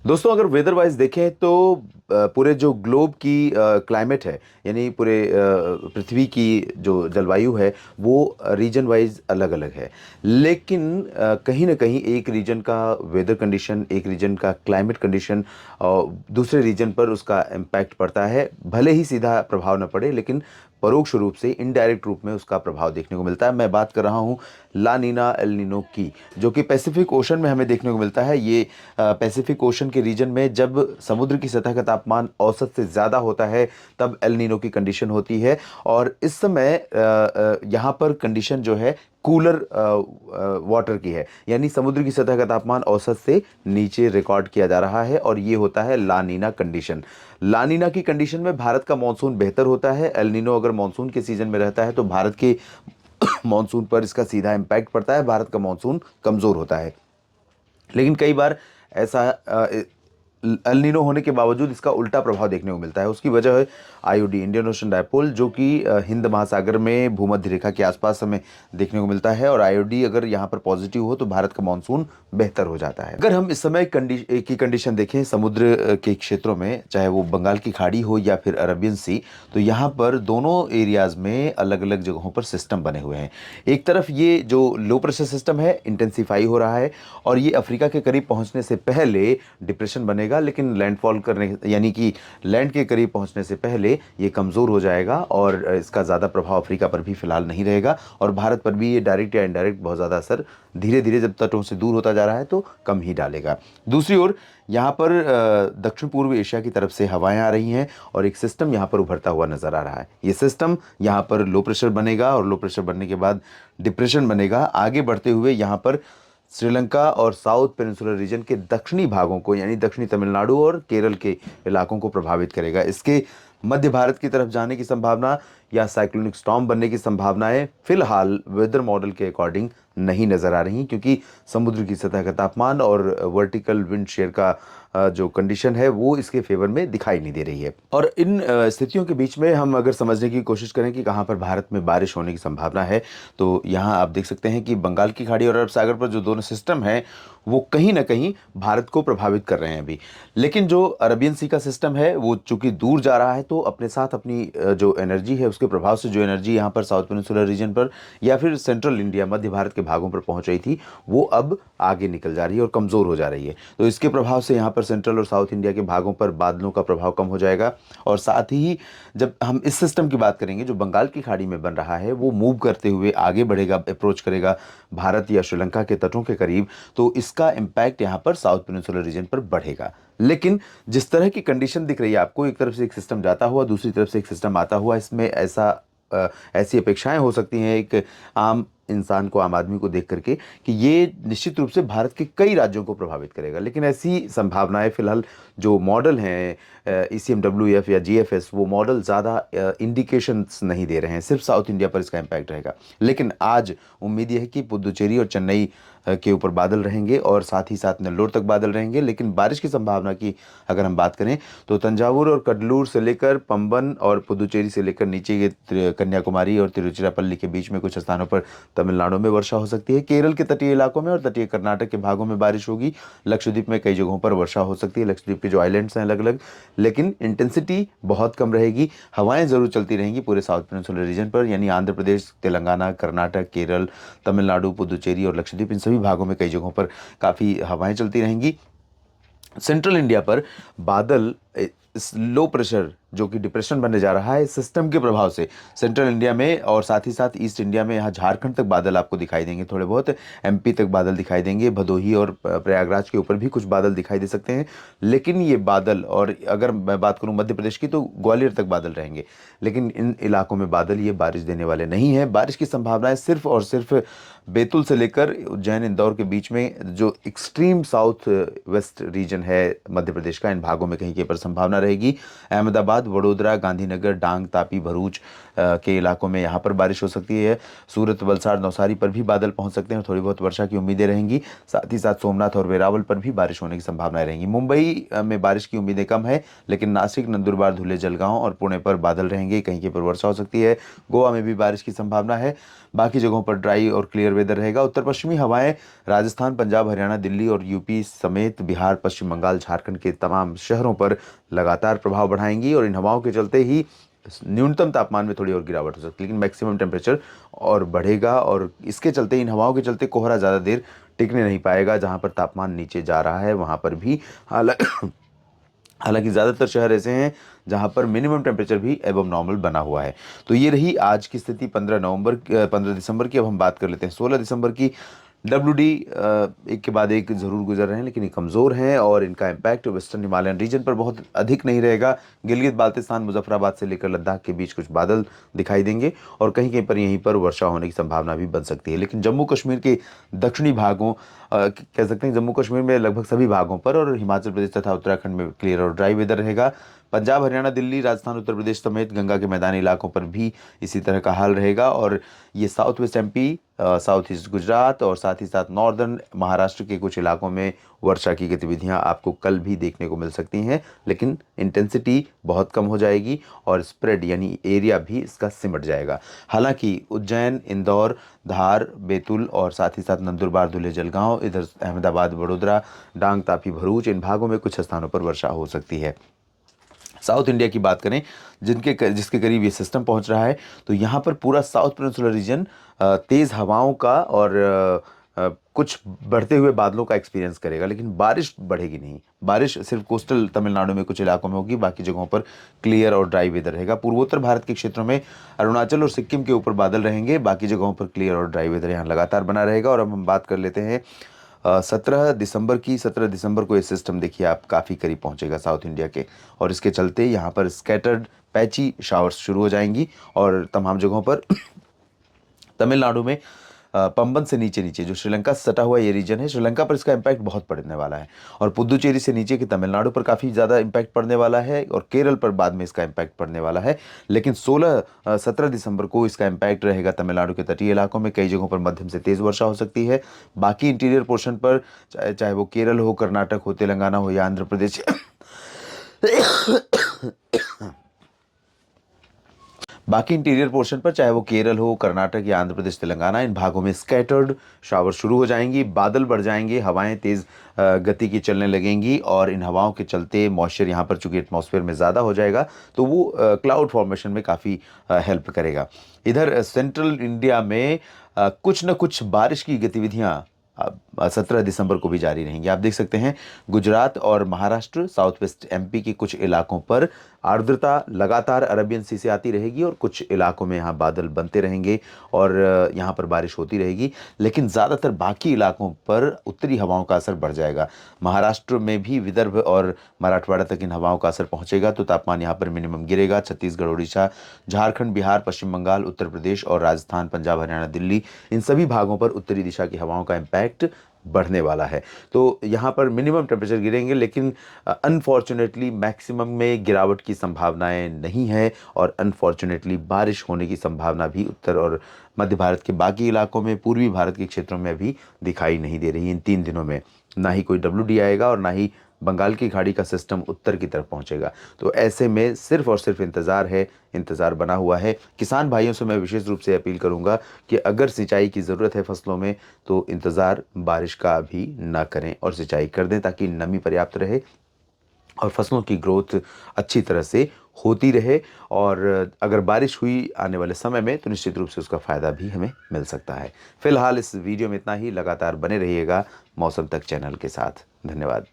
दोस्तों, अगर weather wise देखें तो पूरे जो ग्लोब की क्लाइमेट है, यानी पूरे पृथ्वी की जो जलवायु है, वो रीजन वाइज अलग अलग है। लेकिन कहीं ना कहीं एक रीजन का वेदर कंडीशन, एक रीजन का क्लाइमेट कंडीशन दूसरे रीजन पर उसका इम्पैक्ट पड़ता है। भले ही सीधा प्रभाव न पड़े, लेकिन परोक्ष रूप से, इनडायरेक्ट रूप में उसका प्रभाव देखने को मिलता है। मैं बात कर रहा हूँ ला नीना एल नीनो की, जो कि पैसिफिक ओशन में हमें देखने को मिलता है। ये पैसिफिक ओशन के रीजन में जब समुद्र की सतह का तापमान औसत से ज़्यादा होता है, तब एल नीनो की कंडीशन होती है। और इस समय यहाँ पर कंडीशन जो है कूलर वाटर की है, यानी समुद्र की सतह का तापमान औसत से नीचे रिकॉर्ड किया जा रहा है, और ये होता है लानीना कंडीशन। लानीना की कंडीशन में भारत का मानसून बेहतर होता है। एल नीनो अगर मानसून के सीजन में रहता है तो भारत के मानसून पर इसका सीधा इम्पैक्ट पड़ता है, भारत का मानसून कमज़ोर होता है। लेकिन कई बार ऐसा एल नीनो होने के बावजूद इसका उल्टा प्रभाव देखने को मिलता है। उसकी वजह है आईओडी, इंडियन ओशन डायपोल, जो कि हिंद महासागर में भूमध्य रेखा के आसपास हमें देखने को मिलता है। और आईओडी अगर यहाँ पर पॉजिटिव हो तो भारत का मानसून बेहतर हो जाता है। अगर हम इस समय की कंडीशन देखें समुद्र के क्षेत्रों में, चाहे वो बंगाल की खाड़ी हो या फिर अरबियन सी, तो यहाँ पर दोनों एरियाज में अलग अलग जगहों पर सिस्टम बने हुए हैं। एक तरफ ये जो लो प्रेशर सिस्टम है इंटेंसिफाई हो रहा है, और ये अफ्रीका के करीब पहुंचने से पहले डिप्रेशन बनेगा, लेकिन लैंडफॉल करने, यानी कि लैंड के करीब पहुंचने से पहले ये कमज़ोर हो जाएगा, और इसका ज़्यादा प्रभाव अफ्रीका पर भी फिलहाल नहीं रहेगा। और भारत पर भी ये डायरेक्ट या इनडायरेक्ट बहुत ज़्यादा असर धीरे धीरे जब तटों से दूर होता जा रहा है तो कम ही डालेगा। दूसरी ओर यहाँ पर दक्षिण पूर्व एशिया की तरफ से हवाएं आ रही हैं, और एक सिस्टम यहाँ पर उभरता हुआ नजर आ रहा है। ये सिस्टम यहाँ पर लो प्रेशर बनेगा, और लो प्रेशर बनने के बाद डिप्रेशन बनेगा। आगे बढ़ते हुए यहाँ पर श्रीलंका और साउथ पेनिनसुलर रीजन के दक्षिणी भागों को, यानी दक्षिणी तमिलनाडु और केरल के इलाकों को प्रभावित करेगा। इसके मध्य भारत की तरफ जाने की संभावना या साइक्लोनिक स्टॉर्म बनने की संभावनाएं फिलहाल वेदर मॉडल के अकॉर्डिंग नहीं नजर आ रही, क्योंकि समुद्र की सतह का तापमान और वर्टिकल विंड शेयर का जो कंडीशन है वो इसके फेवर में दिखाई नहीं दे रही है। और इन स्थितियों के बीच में हम अगर समझने की कोशिश करें कि कहाँ पर भारत में बारिश होने की संभावना है, तो यहाँ आप देख सकते हैं कि बंगाल की खाड़ी और अरब सागर पर जो दोनों सिस्टम हैं वो कहीं ना कहीं भारत को प्रभावित कर रहे हैं अभी। लेकिन जो अरबियन सी का सिस्टम है वो चूंकि दूर जा रहा है, तो अपने साथ अपनी जो एनर्जी है, उसके प्रभाव से जो एनर्जी यहाँ पर साउथ पेनिनसुलर रीजन पर या फिर सेंट्रल इंडिया, मध्य भारत के भागों पर पहुंच रही थी, वो अब आगे निकल जा रही है और कमज़ोर हो जा रही है। तो इसके प्रभाव से यहाँ पर सेंट्रल और साउथ इंडिया के भागों पर बादलों का प्रभाव कम हो जाएगा। और साथ ही जब हम इस सिस्टम की बात करेंगे जो बंगाल की खाड़ी में बन रहा है, वो मूव करते हुए आगे बढ़ेगा, अप्रोच करेगा भारत या श्रीलंका के तटों के करीब, तो इसका इम्पैक्ट यहाँ पर साउथ पेनिनसुलर रीजन पर बढ़ेगा। लेकिन जिस तरह की कंडीशन दिख रही है आपको, एक तरफ से एक सिस्टम जाता हुआ, दूसरी तरफ से एक सिस्टम आता हुआ, इसमें ऐसी अपेक्षाएं हो सकती हैं एक आम इंसान को, आम आदमी को देख करके, कि ये निश्चित रूप से भारत के कई राज्यों को प्रभावित करेगा। लेकिन ऐसी संभावनाएं फिलहाल जो मॉडल हैं ECMWF या GFS, वो मॉडल ज़्यादा इंडिकेशंस नहीं दे रहे हैं, सिर्फ साउथ इंडिया पर इसका इम्पैक्ट रहेगा। लेकिन आज उम्मीद यह है कि पुदुचेरी और चेन्नई के ऊपर बादल रहेंगे, और साथ ही साथ नेल्लोर तक बादल रहेंगे। लेकिन बारिश की संभावना की अगर हम बात करें तो तंजावुर और कडलूर से लेकर पंबन और पुदुचेरी से लेकर नीचे के कन्याकुमारी और तिरुचिरापल्ली के बीच में कुछ स्थानों पर तमिलनाडु में वर्षा हो सकती है। केरल के तटीय इलाकों में और तटीय कर्नाटक के भागों में बारिश होगी। लक्षद्वीप में कई जगहों पर वर्षा हो सकती है, लक्षद्वीप के जो आइलैंड्स हैं अलग अलग, लेकिन इंटेंसिटी बहुत कम रहेगी। हवाएं जरूर चलती रहेंगी पूरे साउथ पेनिनसुलर रीजन पर, यानी आंध्र प्रदेश, तेलंगाना, कर्नाटक, केरल, तमिलनाडु, पुदुचेरी और लक्षद्वीप, इन सभी भागों में कई जगहों पर काफ़ी हवाएं चलती रहेंगी। सेंट्रल इंडिया पर बादल, लो प्रेशर जो कि डिप्रेशन बनने जा रहा है, सिस्टम के प्रभाव से सेंट्रल इंडिया में और साथ ही साथ ईस्ट इंडिया में, यहाँ झारखंड तक बादल आपको दिखाई देंगे, थोड़े बहुत MP तक बादल दिखाई देंगे, भदोही और प्रयागराज के ऊपर भी कुछ बादल दिखाई दे सकते हैं। लेकिन ये बादल, और अगर मैं बात करूं मध्य प्रदेश की, तो ग्वालियर तक बादल रहेंगे। लेकिन इन इलाकों में बादल ये बारिश देने वाले नहीं है। बारिश की संभावनाएं सिर्फ और सिर्फ बैतूल से लेकर उज्जैन, इंदौर के बीच में जो एक्सट्रीम साउथ वेस्ट रीजन है मध्य प्रदेश का, इन भागों में कहीं के पर संभावना रहेगी। अहमदाबाद अहमदाबाद, वडोदरा, गांधीनगर, डांग, तापी, भरूच के इलाकों में यहाँ पर बारिश हो सकती है। सूरत, वलसाड़, नौसारी पर भी बादल पहुंच सकते हैं और थोड़ी बहुत वर्षा की उम्मीदें रहेंगी। साथ ही साथ सोमनाथ और वेरावल पर भी बारिश होने की संभावनाएं रहेंगी। मुंबई में बारिश की उम्मीदें कम है, लेकिन नासिक, नंदुरबार, धुले, जलगांव और पुणे पर बादल रहेंगे, कहीं कहीं पर वर्षा हो सकती है। गोवा में भी बारिश की संभावना है। बाकी जगहों पर ड्राई और क्लियर वेदर रहेगा। उत्तर पश्चिमी हवाएं राजस्थान, पंजाब, हरियाणा, दिल्ली और यूपी समेत बिहार, पश्चिम बंगाल, झारखंड के तमाम शहरों पर लगातार प्रभाव बढ़ाएंगी और इन हवाओं के चलते ही न्यूनतम तापमान में थोड़ी और गिरावट हो सकती है, लेकिन मैक्सिमम टेम्परेचर और बढ़ेगा। और इसके चलते, इन हवाओं के चलते कोहरा ज़्यादा देर टिकने नहीं पाएगा। जहां पर तापमान नीचे जा रहा है वहां पर भी हालांकि हालांकि ज़्यादातर शहर ऐसे हैं जहां पर मिनिमम टेम्परेचर भी एबव नॉर्मल बना हुआ है। तो ये रही आज की स्थिति 15 दिसंबर की। अब हम बात कर लेते हैं 16 दिसंबर की। WD एक के बाद एक ज़रूर गुजर रहे हैं, लेकिन ये कमज़ोर हैं और इनका इम्पैक्ट वेस्टर्न हिमालयन रीजन पर बहुत अधिक नहीं रहेगा। गिलगित बाल्टिस्तान, मुजफ्फराबाद से लेकर लद्दाख के बीच कुछ बादल दिखाई देंगे और कहीं कहीं पर यहीं पर वर्षा होने की संभावना भी बन सकती है। लेकिन जम्मू कश्मीर के दक्षिणी भागों, कह सकते हैं जम्मू कश्मीर में लगभग सभी भागों पर और हिमाचल प्रदेश तथा उत्तराखंड में क्लियर और ड्राई वेदर रहेगा। पंजाब, हरियाणा, दिल्ली, राजस्थान, उत्तर प्रदेश समेत गंगा के मैदानी इलाकों पर भी इसी तरह का हाल रहेगा। और ये south west MP, south east Gujarat और साथ ही साथ नॉर्दर्न महाराष्ट्र के कुछ इलाकों में वर्षा की गतिविधियां आपको कल भी देखने को मिल सकती हैं, लेकिन इंटेंसिटी बहुत कम हो जाएगी और स्प्रेड यानी एरिया भी इसका सिमट जाएगा। हालांकि उज्जैन, इंदौर, धार, बैतूल और साथ ही साथ नंदुरबार, धुले, जलगांव, इधर अहमदाबाद, वडोदरा, डांग, तापी, भरूच, इन भागों में कुछ स्थानों पर वर्षा हो सकती है। साउथ इंडिया की बात करें, जिसके करीब ये सिस्टम पहुंच रहा है, तो यहाँ पर पूरा साउथ पेनिनसुलर रीजन तेज़ हवाओं का और कुछ बढ़ते हुए बादलों का एक्सपीरियंस करेगा, लेकिन बारिश बढ़ेगी नहीं। बारिश सिर्फ कोस्टल तमिलनाडु में कुछ इलाकों में होगी, बाकी जगहों पर क्लियर और ड्राई वेदर रहेगा। पूर्वोत्तर भारत के क्षेत्रों में अरुणाचल और सिक्किम के ऊपर बादल रहेंगे, बाकी जगहों पर क्लियर और ड्राई वेदर यहाँ लगातार बना रहेगा। और अब हम बात कर लेते हैं 17 दिसंबर की। 17 दिसंबर को ये सिस्टम देखिए आप काफ़ी करीब पहुंचेगा साउथ इंडिया के, और इसके चलते यहाँ पर स्कैटर्ड पैची शावर्स शुरू हो जाएंगी और तमाम जगहों पर तमिलनाडु में पंबन से नीचे नीचे जो श्रीलंका से सटा हुआ ये रीजन है, श्रीलंका पर इसका इम्पैक्ट बहुत पड़ने वाला है। और पुदुचेरी से नीचे के तमिलनाडु पर काफ़ी ज़्यादा इम्पैक्ट पड़ने वाला है और केरल पर बाद में इसका इम्पैक्ट पड़ने वाला है। लेकिन 17 दिसंबर को इसका इम्पैक्ट रहेगा तमिलनाडु के तटीय इलाकों में, कई जगहों पर मध्यम से तेज़ वर्षा हो सकती है। बाकी इंटीरियर पोर्शन पर चाहे वो केरल हो, कर्नाटक हो, तेलंगाना हो या आंध्र प्रदेश बाकी इंटीरियर पोर्शन पर चाहे वो केरल हो, कर्नाटक या आंध्र प्रदेश, तेलंगाना, इन भागों में स्कैटर्ड शावर शुरू हो जाएंगी, बादल बढ़ जाएंगे, हवाएं तेज़ गति की चलने लगेंगी और इन हवाओं के चलते मॉइस्चर यहाँ पर चूंकि एटमॉस्फेयर में ज़्यादा हो जाएगा तो वो क्लाउड फॉर्मेशन में काफ़ी हेल्प करेगा। इधर सेंट्रल इंडिया में कुछ न कुछ बारिश की गतिविधियाँ 17 दिसंबर को भी जारी रहेंगी। आप देख सकते हैं गुजरात और महाराष्ट्र, साउथ वेस्ट MP के कुछ इलाकों पर आर्द्रता लगातार अरबियन सी से आती रहेगी और कुछ इलाकों में यहाँ बादल बनते रहेंगे और यहाँ पर बारिश होती रहेगी। लेकिन ज़्यादातर बाकी इलाकों पर उत्तरी हवाओं का असर बढ़ जाएगा। महाराष्ट्र में भी विदर्भ और मराठवाड़ा तक इन हवाओं का असर पहुँचेगा तो तापमान यहाँ पर मिनिमम गिरेगा। छत्तीसगढ़, उड़ीसा, झारखंड, बिहार, पश्चिम बंगाल, उत्तर प्रदेश और राजस्थान, पंजाब, हरियाणा, दिल्ली, इन सभी भागों पर उत्तरी दिशा की हवाओं का इम्पैक्ट बढ़ने वाला है। तो यहाँ पर मिनिमम टेम्परेचर गिरेंगे, लेकिन अनफॉर्चुनेटली मैक्सिमम में गिरावट की संभावनाएं नहीं है और अनफॉर्चुनेटली बारिश होने की संभावना भी उत्तर और मध्य भारत के बाकी इलाकों में, पूर्वी भारत के क्षेत्रों में अभी दिखाई नहीं दे रही। इन 3 दिनों में ना ही कोई WD आएगा और ना ही बंगाल की खाड़ी का सिस्टम उत्तर की तरफ पहुंचेगा। तो ऐसे में सिर्फ और सिर्फ इंतज़ार है, इंतज़ार बना हुआ है। किसान भाइयों से मैं विशेष रूप से अपील करूंगा कि अगर सिंचाई की ज़रूरत है फसलों में तो इंतज़ार बारिश का भी ना करें और सिंचाई कर दें ताकि नमी पर्याप्त रहे और फसलों की ग्रोथ अच्छी तरह से होती रहे। और अगर बारिश हुई आने वाले समय में तो निश्चित रूप से उसका फ़ायदा भी हमें मिल सकता है। फिलहाल इस वीडियो में इतना ही। लगातार बने रहिएगा मौसम तक चैनल के साथ। धन्यवाद।